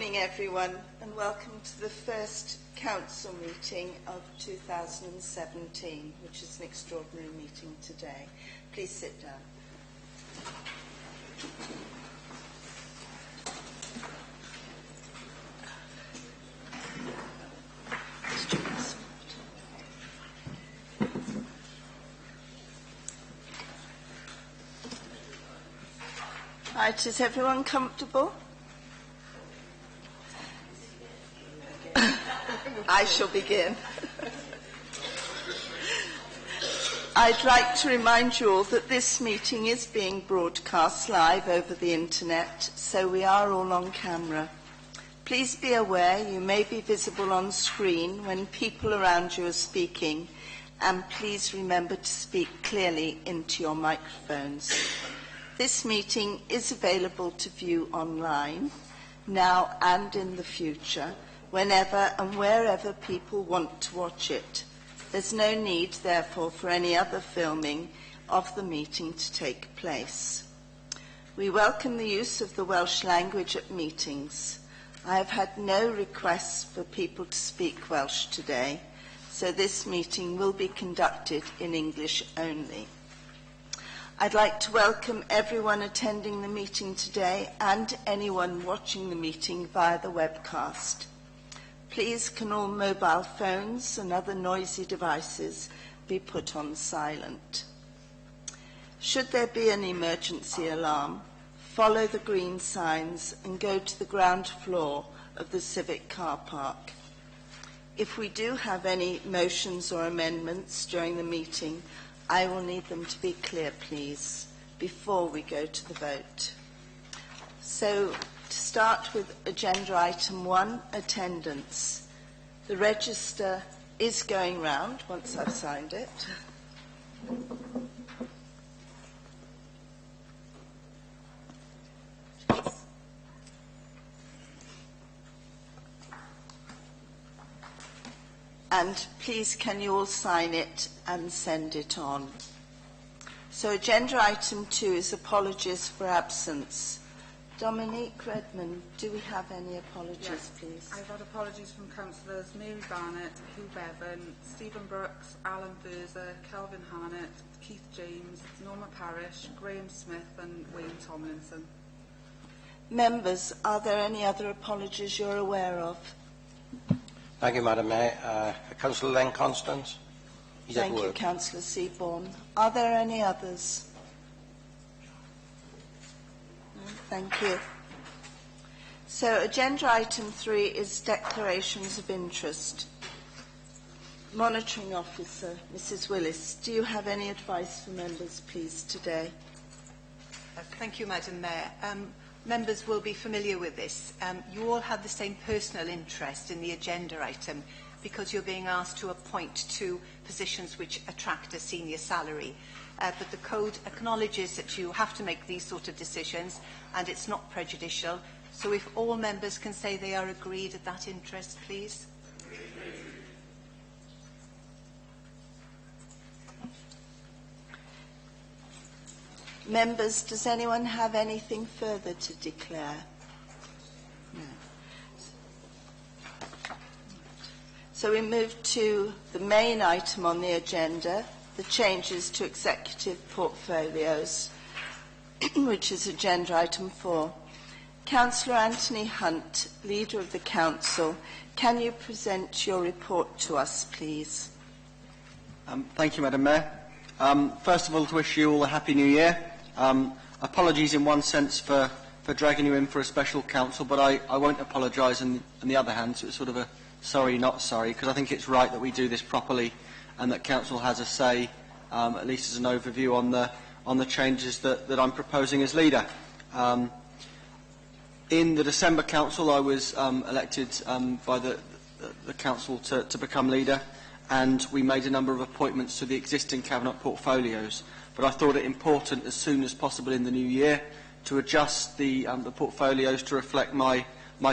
morning, everyone, and welcome to the first council meeting of 2017, which is an extraordinary meeting today. Please sit down. Right, is everyone comfortable? I shall begin. I'd like to remind you all that this meeting is being broadcast live over the internet, so we are all on camera. Please be aware you may be visible on screen when people around you are speaking, and please remember to speak clearly into your microphones. This meeting is available to view online, now and in the future, whenever and wherever people want to watch it. There's no need, therefore, for any other filming of the meeting to take place. We welcome the use of the Welsh language at meetings. I have had no requests for people to speak Welsh today, so this meeting will be conducted in English only. I'd like to welcome everyone attending the meeting today and anyone watching the meeting via the webcast. Please can all mobile phones and other noisy devices be put on silent. Should there be an emergency alarm, follow the green signs and go to the ground floor of the Civic car park. If we do have any motions or amendments during the meeting, I will need them to be clear, please, before we go to the vote. So, to start with agenda item 1, attendance. The register is going round once I've signed it. And please can you all sign it and send it on. So agenda item 2 is apologies for absence. Dominique Redmond, do we have any apologies, yes, please? I've had apologies from councillors Mary Barnett, Hugh Bevan, Stephen Brooks, Alan Furzer, Kelvin Harnett, Keith James, Norma Parrish, Graham Smith and Wayne Tomlinson. Members, are there any other apologies you're aware of? Thank you, Madam Mayor. Councillor Len Constance. Thank you, Councillor Seaborn. Are there any others? No, thank you. So, agenda item 3 is declarations of interest. Monitoring Officer, Mrs. Willis, do you have any advice for members, please, today? Thank you, Madam Mayor. Members will be familiar with this. You all have the same personal interest in the agenda item because you're being asked to appoint to positions which attract a senior salary. But the Code acknowledges that you have to make these sort of decisions and it's not prejudicial. So if all members can say they are agreed at that interest, please. Members, does anyone have anything further to declare? No. So we move to the main item on the agenda, the changes to executive portfolios, which is agenda item 4. Councillor Anthony Hunt, Leader of the Council, can you present your report to us, please? Thank you, Madam Mayor. First of all, to wish you all a Happy New Year. Apologies in one sense for dragging you in for a special council, but I won't apologise on the other hand, so it's sort of a sorry not sorry, because I think it's right that we do this properly and that council has a say, at least as an overview on the changes that I'm proposing as leader. In the December council I was elected by the council to become leader, and we made a number of appointments to the existing cabinet portfolios. But I thought it important as soon as possible in the new year to adjust the portfolios to reflect my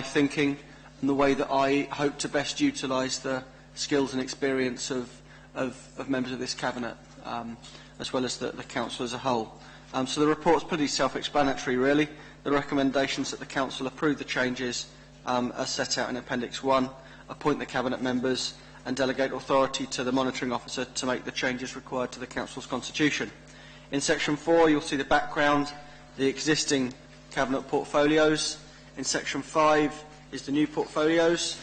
thinking and the way that I hope to best utilise the skills and experience of members of this cabinet, as well as the council as a whole. So the report's pretty self-explanatory, really. The recommendations that the council approve the changes as set out in Appendix 1, appoint the Cabinet members and delegate authority to the monitoring officer to make the changes required to the Council's constitution. In Section 4, you'll see the background, the existing Cabinet portfolios. In Section 5 is the new portfolios,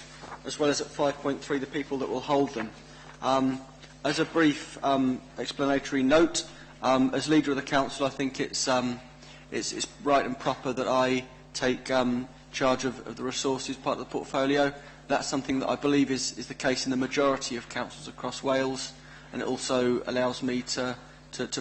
as well as at 5.3 the people that will hold them. As a brief explanatory note, as Leader of the Council, I think it's right and proper that I take charge of the resources part of the portfolio. That's something that I believe is the case in the majority of councils across Wales, and it also allows me to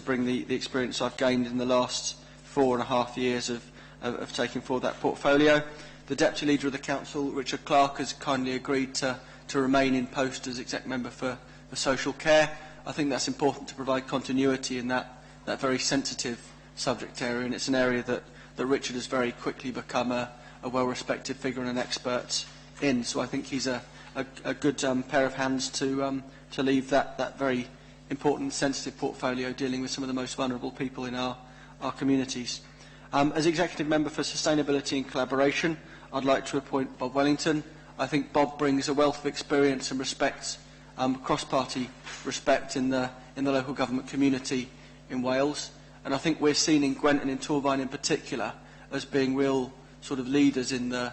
bring the experience I've gained in the last 4.5 years of taking forward that portfolio. The Deputy Leader of the Council, Richard Clark, has kindly agreed to remain in post as Exec Member for Social Care. I think that's important to provide continuity in that very sensitive subject area, and it's an area that Richard has very quickly become a well-respected figure and an expert in. So I think he's a good pair of hands to leave that very important, sensitive portfolio dealing with some of the most vulnerable people in our communities. As Executive Member for Sustainability and Collaboration, I'd like to appoint Bob Wellington. I think Bob brings a wealth of experience and respect, cross-party respect in the local government community in Wales. And I think we're seen in Gwent and in Torfaen in particular as being real sort of leaders in the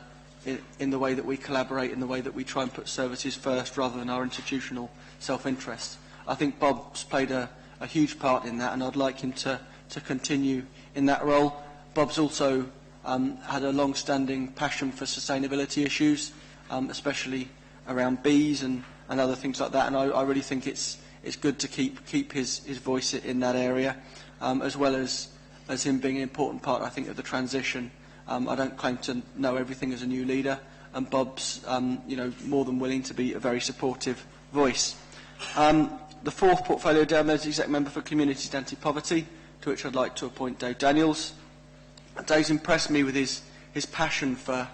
way that we collaborate, in the way that we try and put services first rather than our institutional self-interest. I think Bob's played a huge part in that, and I'd like him to continue in that role. Bob's also had a long-standing passion for sustainability issues, especially around bees and other things like that, and I really think it's good to keep his voice in that area, as well as him being an important part, I think, of the transition. I don't claim to know everything as a new leader, and Bob's more than willing to be a very supportive voice. The fourth portfolio down there is Exec Member for Communities and Anti-Poverty, to which I'd like to appoint Dave Daniels. Dave's impressed me with his passion for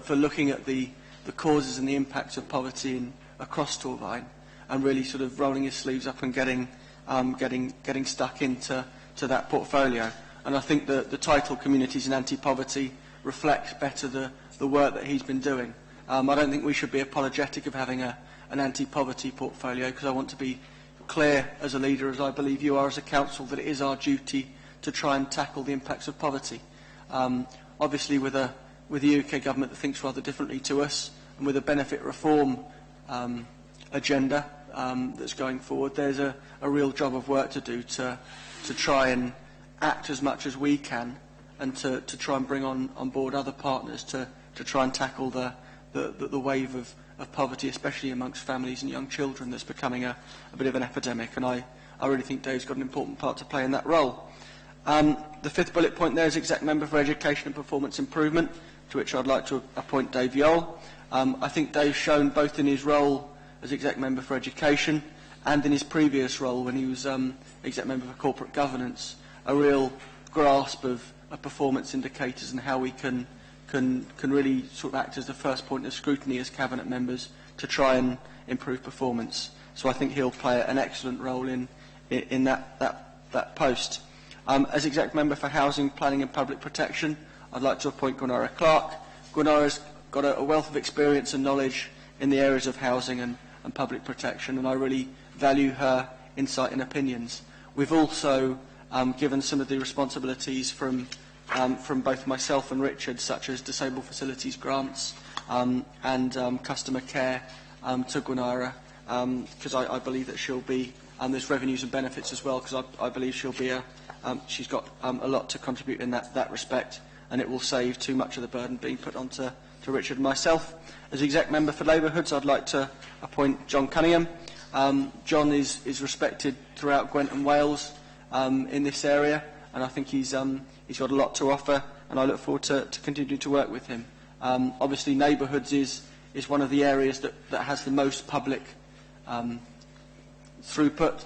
looking at the causes and the impacts of poverty across Torfaen, and really sort of rolling his sleeves up and getting stuck into that portfolio. And I think the title Communities and Anti-Poverty reflects better the work that he's been doing. I don't think we should be apologetic of having an anti-poverty portfolio, because I want to be clear as a leader, as I believe you are as a council, that it is our duty to try and tackle the impacts of poverty. Obviously with a UK government that thinks rather differently to us, and with a benefit reform agenda that's going forward, there's a real job of work to do to try and act as much as we can, and to try and bring on board other partners to try and tackle the wave of poverty, especially amongst families and young children, that's becoming a bit of an epidemic, and I really think Dave's got an important part to play in that role. The fifth bullet point there is Exec Member for Education and Performance Improvement, to which I'd like to appoint Dave Yole. I think Dave's shown, both in his role as Exec Member for Education and in his previous role when he was Exec Member for Corporate Governance, a real grasp of performance indicators and how we can really sort of act as the first point of scrutiny as Cabinet members to try and improve performance. So I think he'll play an excellent role in that post. As Exec Member for Housing, Planning and Public Protection, I'd like to appoint Gwenara Clark. Gwenara's got a wealth of experience and knowledge in the areas of housing and public protection, and I really value her insight and opinions. We've also given some of the responsibilities from both myself and Richard, such as disabled facilities grants and customer care, to Gwenara, because I believe that she'll be, there's revenues and benefits as well, because I believe she'll be she's got a lot to contribute in that respect, and it will save too much of the burden being put onto Richard and myself. As Exec Member for Labourhoods, I'd like to appoint John Cunningham. John is respected throughout Gwent and Wales in this area, and I think he's got a lot to offer, and I look forward to continuing to work with him. Obviously, neighbourhoods is one of the areas that has the most public throughput,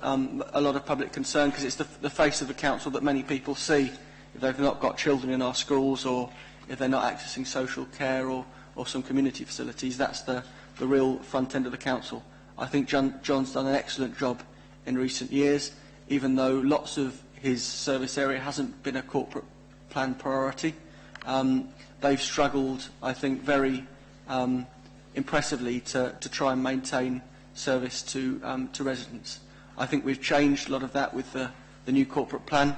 a lot of public concern, because it's the face of the council that many people see if they've not got children in our schools, or if they're not accessing social care or some community facilities. That's the real front end of the council. I think John's done an excellent job in recent years, even though lots of his service area hasn't been a corporate plan priority. They've struggled, I think, very, impressively to try and maintain service to residents. I think we've changed a lot of that with the new corporate plan,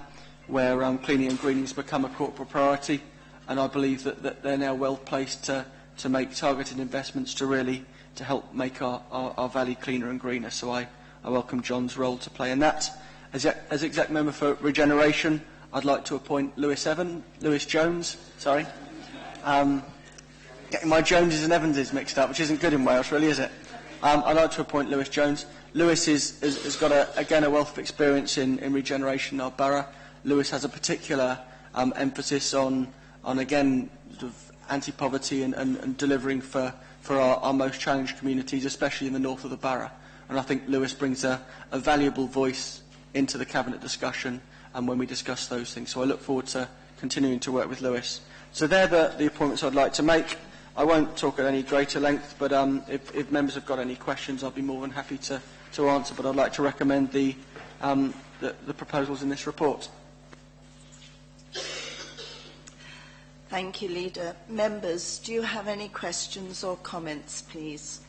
where cleaning and greening has become a corporate priority, and I believe that they're now well placed to make targeted investments to help make our valley cleaner and greener. So I welcome John's role to play in that. As exec member for Regeneration, I'd like to appoint Lewis Jones. Sorry, getting my Joneses and Evanses mixed up, which isn't good in Wales, really, is it? I'd like to appoint Lewis Jones. Lewis has got a wealth of experience in regeneration in our borough. Lewis has a particular emphasis on again sort of anti-poverty and delivering for our most challenged communities, especially in the north of the borough. And I think Lewis brings a valuable voice into the Cabinet discussion and when we discuss those things. So I look forward to continuing to work with Lewis. So they're the appointments I'd like to make. I won't talk at any greater length, but if members have got any questions, I'll be more than happy to answer. But I'd like to recommend the proposals in this report. Thank you, Leader. Members, do you have any questions or comments, please?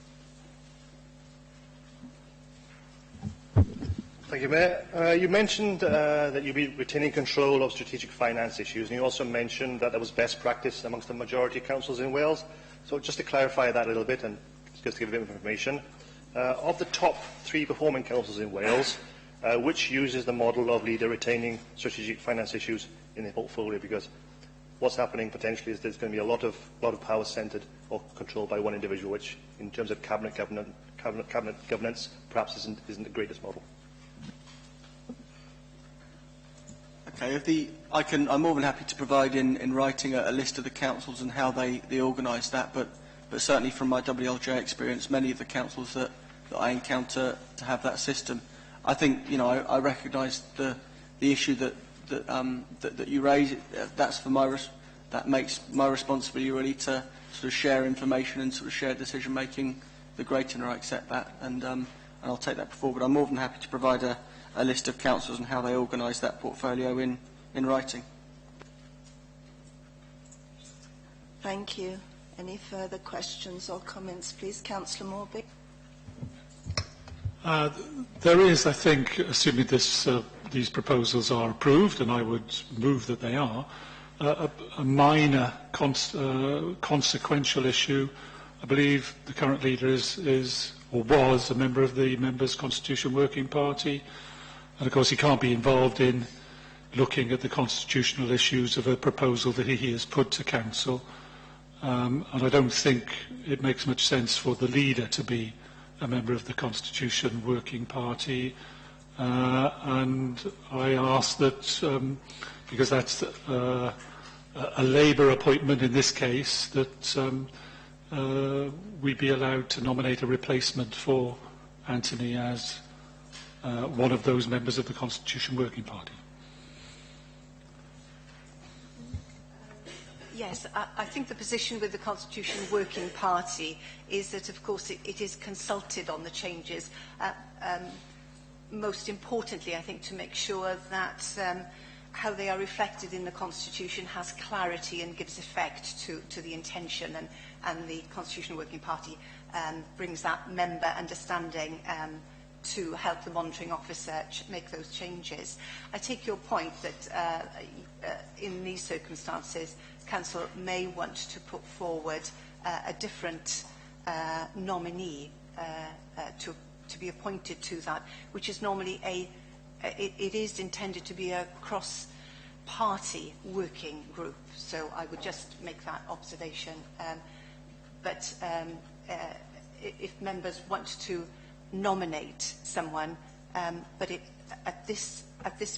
Thank you, Mayor. You mentioned that you'll be retaining control of strategic finance issues, and you also mentioned that there was best practice amongst the majority councils in Wales. So just to clarify that a little bit, and just to give a bit of information, of the top 3 performing councils in Wales, which uses the model of leader retaining strategic finance issues in their portfolio? Because what's happening potentially is there's going to be a lot of power centred or controlled by one individual, which, in terms of cabinet governance, perhaps isn't the greatest model. Okay, I'm more than happy to provide in writing a list of the councils and how they organise that, but certainly from my WLJ experience, many of the councils that I encounter to have that system. I think, I recognise the issue that you raise. That makes my responsibility really to sort of share information and sort of share decision making the greater, and I accept that, and I'll take that before. But I'm more than happy to provide a list of councils and how they organise that portfolio in writing. Thank you. Any further questions or comments, please? Councillor Morby. There is, I think, assuming these proposals are approved, and I would move that they are, a minor consequential issue. I believe the current leader is or was a member of the Members' Constitution Working Party, and of course he can't be involved in looking at the constitutional issues of a proposal that he has put to Council, and I don't think it makes much sense for the leader to be a member of the Constitution Working Party, and I ask that, because that's a Labour appointment in this case, that we be allowed to nominate a replacement for Anthony as one of those members of the Constitution Working Party. Yes, I think the position with the Constitution Working Party is that, of course, it is consulted on the changes. Most importantly, I think, to make sure that how they are reflected in the Constitution has clarity and gives effect to the intention, and the Constitution Working Party brings that member understanding to help the monitoring officer make those changes. I take your point that in these circumstances, Council may want to put forward a different nominee to be appointed to that, which is normally it is intended to be a cross-party working group. So I would just make that observation. But if members want to nominate someone, but at this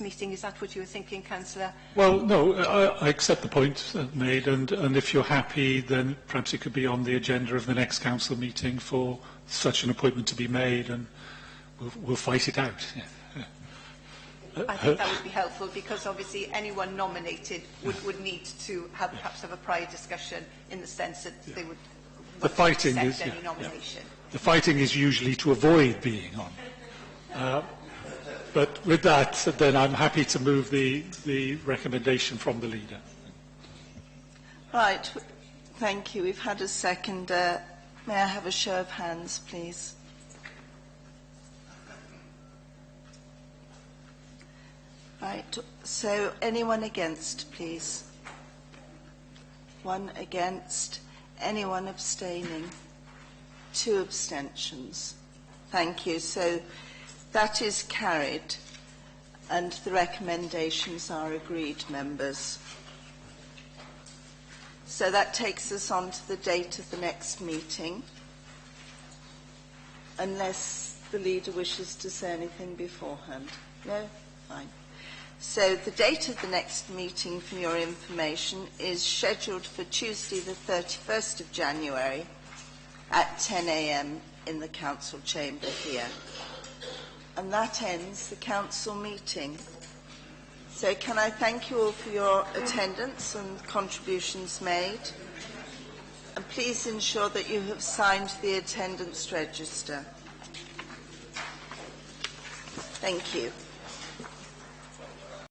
meeting, is that what you were thinking, Councillor? Well, no, I accept the point made, and if you're happy, then perhaps it could be on the agenda of the next council meeting for such an appointment to be made, and we'll fight it out. Yeah. I think that would be helpful, because obviously anyone nominated would need to perhaps have a prior discussion, in the sense that they would accept any nomination. The fighting is usually to avoid being on. But with that, then I'm happy to move the recommendation from the leader. Right. Thank you. We've had a second. May I have a show of hands, please? Right. So, anyone against, please? One against. Anyone abstaining? 2 abstentions. Thank you. So, that is carried, and the recommendations are agreed, members. So that takes us on to the date of the next meeting, unless the leader wishes to say anything beforehand. No? Fine. So the date of the next meeting, for your information, is scheduled for Tuesday the 31st of January at 10 a.m. in the council chamber here. And that ends the council meeting. So can I thank you all for your attendance and contributions made? And please ensure that you have signed the attendance register. Thank you.